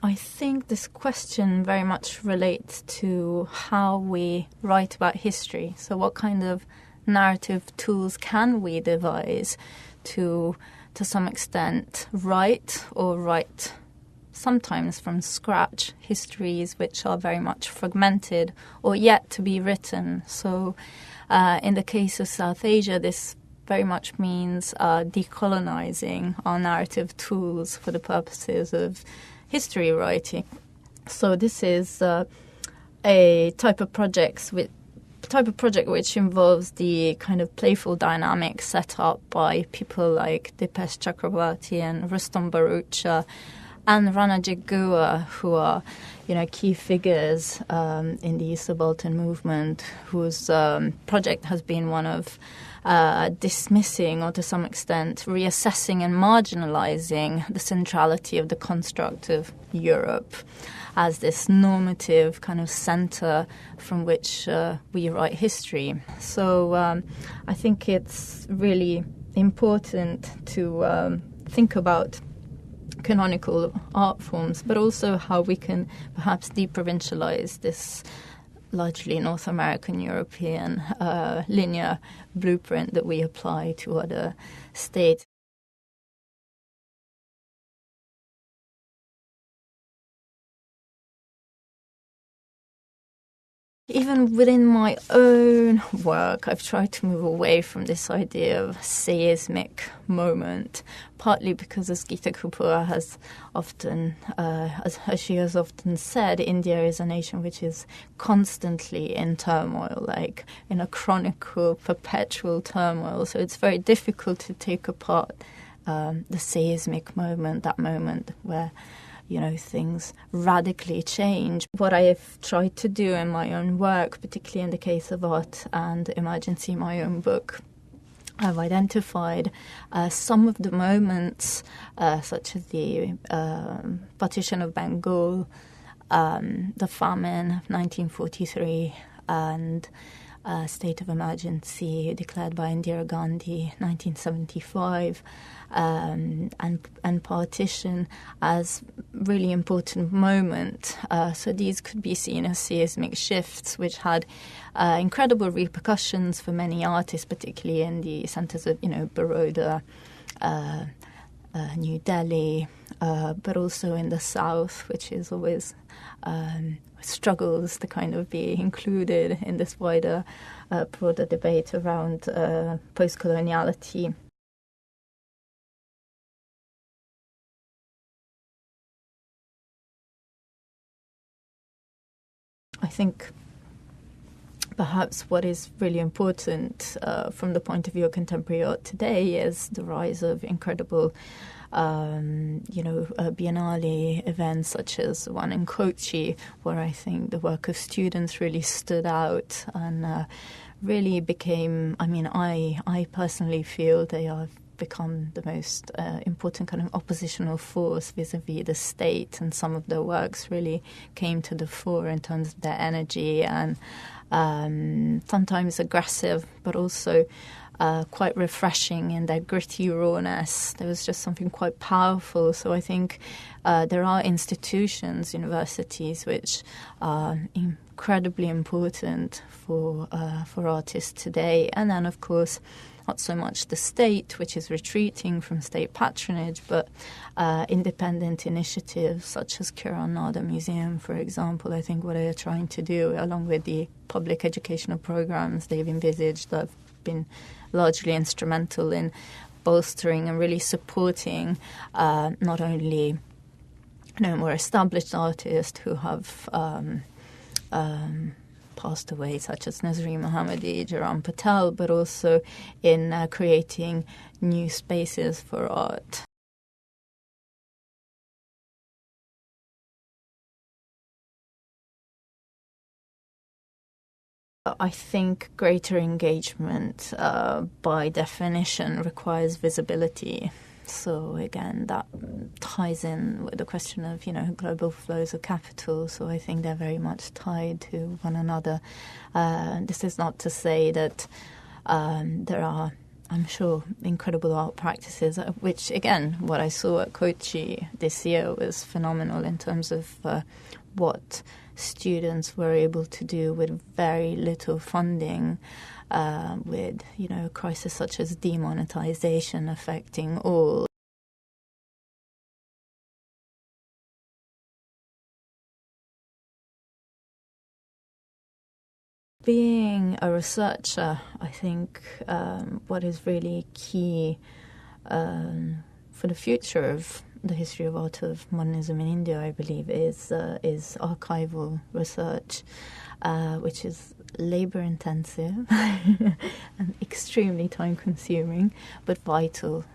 I think this question very much relates to how we write about history. So what kind of narrative tools can we devise to some extent, write sometimes from scratch histories which are very much fragmented or yet to be written. So in the case of South Asia, this very much means decolonizing our narrative tools for the purposes of history writing. So this is a type of project which involves the kind of playful dynamic set up by people like Dipesh Chakrabarti and Rustom Barucha and Rana Jigua, who are, key figures in the subaltern movement, whose project has been one of dismissing or to some extent reassessing and marginalizing the centrality of the construct of Europe as this normative kind of center from which we write history. So I think it's really important to think about canonical art forms, but also how we can perhaps deprovincialize this largely North American, European linear blueprint that we apply to other states. Even within my own work, I've tried to move away from this idea of seismic moment, partly because, as Geeta Kapoor has often, as she has often said, India is a nation which is constantly in turmoil, like in a chronicle, perpetual turmoil. So it's very difficult to take apart the seismic moment, that moment where things radically change. What I have tried to do in my own work, particularly in the case of art and emergency, my own book, I've identified some of the moments, such as the partition of Bengal, the famine of 1943, and state of emergency declared by Indira Gandhi, 1975, and partition as really important moment. So these could be seen as seismic shifts, which had incredible repercussions for many artists, particularly in the centres of, Baroda, New Delhi, but also in the south, which is always struggles to kind of be included in this wider, broader debate around post-coloniality. I think perhaps what is really important from the point of view of contemporary art today is the rise of incredible biennale events such as the one in Kochi, where I think the work of students really stood out and really became, I personally feel they have become the most important kind of oppositional force vis-a-vis the state, and some of their works really came to the fore in terms of their energy and sometimes aggressive, but also quite refreshing in their gritty rawness. There was just something quite powerful. So I think there are institutions, universities, which are incredibly important for artists today. And then, of course, not so much the state, which is retreating from state patronage, but independent initiatives such as Kiran Nada Museum, for example. I think what they are trying to do, along with the public educational programs they've envisaged that have been largely instrumental in bolstering and really supporting not only more established artists who have passed away, such as Nazreen Mohammadi, Jaram Patel, but also in creating new spaces for art. I think greater engagement, by definition, requires visibility. So again, that ties in with the question of, global flows of capital. So I think they're very much tied to one another. This is not to say that there are I'm sure, incredible art practices, which, again, what I saw at Kochi this year was phenomenal in terms of what students were able to do with very little funding, with, a crisis such as demonetization affecting all. Being a researcher, I think what is really key for the future of the history of art of modernism in India, I believe, is archival research, which is labor-intensive and extremely time-consuming, but vital